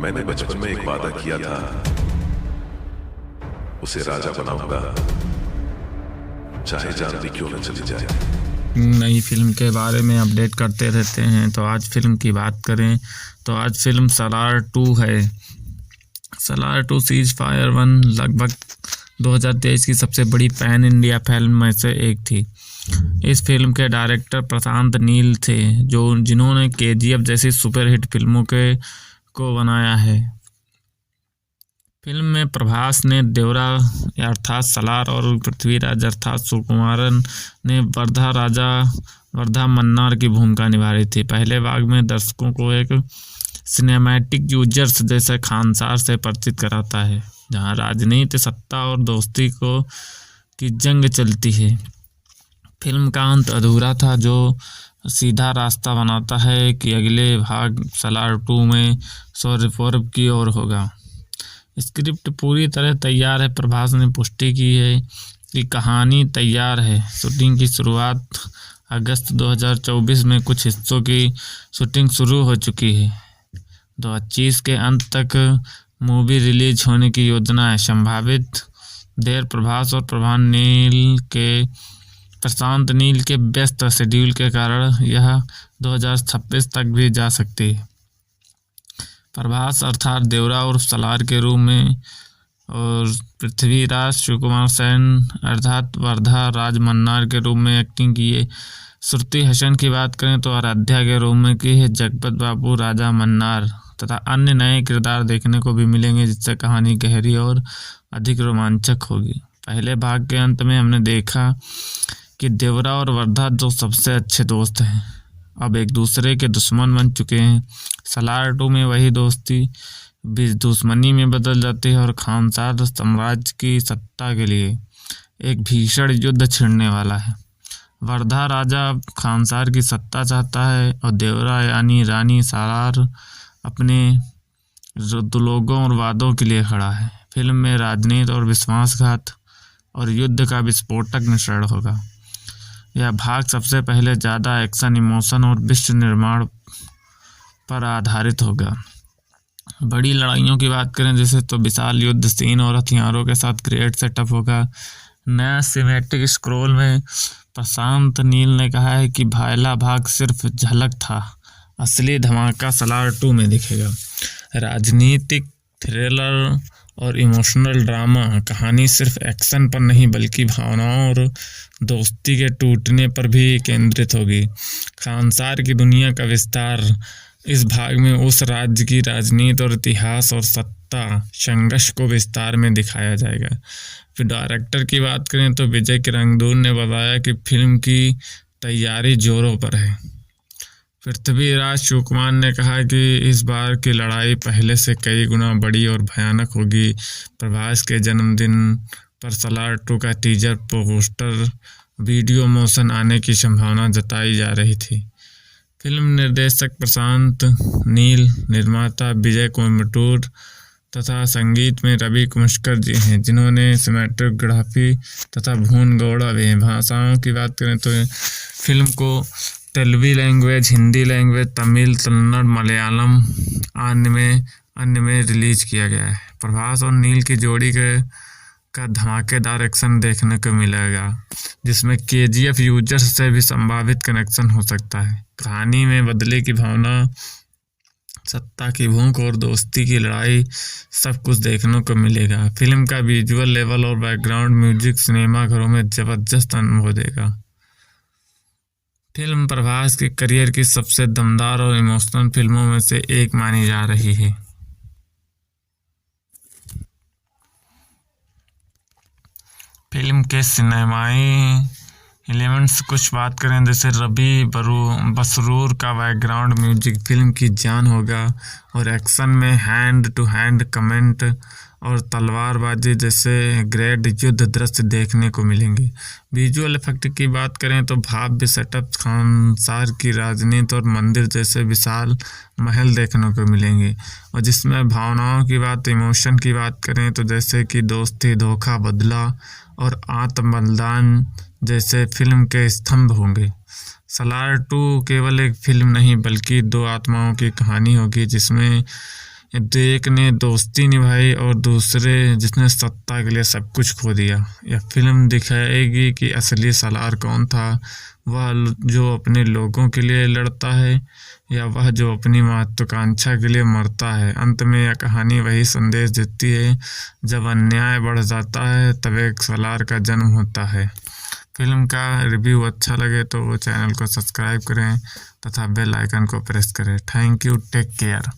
मैंने बचपन में एक वादा किया था, उसे राजा बनाऊंगा, चाहे जान भी क्यों न चली जाए। नई फिल्म के बारे में अपडेट करते रहते हैं। तो आज फिल्म की बात करें तो आज फिल्म सलार 2 है। सलार 2 सीज फायर 1 लगभग 2023 की सबसे बड़ी पैन इंडिया फिल्म में से एक थी। इस फिल्म के डायरेक्टर प्रशांत नील थे, जिन्होंने केजीएफ जैसी सुपरहिट फिल्मों को बनाया है। फिल्म में प्रभास ने देवरा अर्थात सलार और पृथ्वीराज अर्थात सुकुमारन ने वर्धा मन्नार की भूमिका निभाई थी। पहले भाग में दर्शकों को एक सिनेमैटिक यूजर्स जैसे खानसार से परिचित कराता है, जहां राजनीति, सत्ता और दोस्ती की जंग चलती है। फिल्म का अंत अधूरा था, जो सीधा रास्ता बनाता है कि अगले भाग सलार 2 में सौरभ की ओर होगा। स्क्रिप्ट पूरी तरह तैयार है। प्रभास ने पुष्टि की है कि कहानी तैयार है। शूटिंग की शुरुआत अगस्त 2024 में कुछ हिस्सों की शूटिंग शुरू हो चुकी है। 2025 के अंत तक मूवी रिलीज होने की योजना है। संभावित देर प्रभास और प्रशांत नील के व्यस्त शेड्यूल के कारण यह 2026 तक भी जा सकती है। प्रभास अर्थात देवरा और सलार के रूप में और पृथ्वीराज शिवकुमार सेन अर्थात वर्धा राज मन्नार के रूप में एक्टिंग की है। श्रुति हसन की बात करें तो आराध्या के रूप में की है। जगपत बाबू राजा मन्नार तथा अन्य नए किरदार देखने को भी मिलेंगे, जिससे कहानी गहरी और अधिक रोमांचक होगी। पहले भाग के अंत में हमने देखा कि देवरा और वर्धा जो सबसे अच्छे दोस्त हैं, अब एक दूसरे के दुश्मन बन चुके हैं। सलार 2 में वही दोस्ती दुश्मनी में बदल जाती है और खानसार साम्राज्य की सत्ता के लिए एक भीषण युद्ध छिड़ने वाला है। वर्धा राजा खानसार की सत्ता चाहता है और देवरा यानी रानी सलार अपने लोगों और वादों के लिए खड़ा है। फिल्म में राजनीति और विश्वासघात और युद्ध का विस्फोटक मिश्रण होगा। यह भाग सबसे पहले ज़्यादा एक्शन, इमोशन और विश्व निर्माण पर आधारित होगा। बड़ी लड़ाइयों की बात करें जैसे तो विशाल युद्ध सीन और हथियारों के साथ ग्रेट सेटअप होगा। नया सिनेमैटिक स्क्रॉल में प्रशांत नील ने कहा है कि पहला भाग सिर्फ झलक था, असली धमाका सलार 2 में दिखेगा। राजनीतिक थ्रिलर और इमोशनल ड्रामा कहानी सिर्फ एक्शन पर नहीं बल्कि भावनाओं और दोस्ती के टूटने पर भी केंद्रित होगी। खानसार की दुनिया का विस्तार इस भाग में उस राज्य की राजनीति और इतिहास और सत्ता संघर्ष को विस्तार में दिखाया जाएगा। फिर डायरेक्टर की बात करें तो विजय किरंदूर ने बताया कि फिल्म की तैयारी जोरों पर है। पृथ्वीराज शिवकुमार ने कहा कि इस बार की लड़ाई पहले से कई गुना बड़ी और भयानक होगी। प्रभास के जन्मदिन पर सलार 2 का टीजर पोस्टर वीडियो मोशन आने की संभावना जताई जा रही थी। फिल्म निर्देशक प्रशांत नील, निर्माता विजय कोयम्बटूर तथा संगीत में रवि कुमस्कर जी हैं, जिन्होंने सिनेमेटोग्राफी तथा भून गौड़ा भी हैं। भाषाओं की बात करें तो फिल्म को तेलुगु लैंग्वेज, हिंदी लैंग्वेज, तमिल, कन्नड़, मलयालम अन्य में रिलीज किया गया है। प्रभास और नील की जोड़ी का धमाकेदार एक्शन देखने को मिलेगा, जिसमें केजीएफ यूजर्स से भी संभावित कनेक्शन हो सकता है। कहानी में बदले की भावना, सत्ता की भूख और दोस्ती की लड़ाई सब कुछ देखने को मिलेगा। फिल्म का विजुअल लेवल और बैकग्राउंड म्यूजिक सिनेमाघरों में जबरदस्त अनुभव देगा। फिल्म प्रभास के करियर की सबसे दमदार और इमोशनल फिल्मों में से एक मानी जा रही है। फिल्म के सिनेमाई एलिमेंट्स कुछ बात करें जैसे रवि बसरूर का बैकग्राउंड म्यूजिक फिल्म की जान होगा और एक्शन में हैंड टू हैंड कमेंट और तलवारबाजी जैसे ग्रेट युद्ध दृश्य देखने को मिलेंगे। विजुअल इफेक्ट की बात करें तो भव्य सेटअप, खानसार की राजनीति और मंदिर जैसे विशाल महल देखने को मिलेंगे। और जिसमें भावनाओं की बात, इमोशन की बात करें तो जैसे कि दोस्ती, धोखा, बदला और आत्मबलिदान जैसे फिल्म के स्तंभ होंगे। सलार 2 केवल एक फिल्म नहीं बल्कि दो आत्माओं की कहानी होगी, जिसमें एक ने दोस्ती निभाई और दूसरे जिसने सत्ता के लिए सब कुछ खो दिया। यह फिल्म दिखाएगी कि असली सालार कौन था, वह जो अपने लोगों के लिए लड़ता है या वह जो अपनी महत्वाकांक्षा के लिए मरता है। अंत में यह कहानी वही संदेश देती है, जब अन्याय बढ़ जाता है तब एक सालार का जन्म होता है। फिल्म का रिव्यू अच्छा लगे तो वो चैनल को सब्सक्राइब करें तथा बेल आइकन को प्रेस करें। Thank you, take care.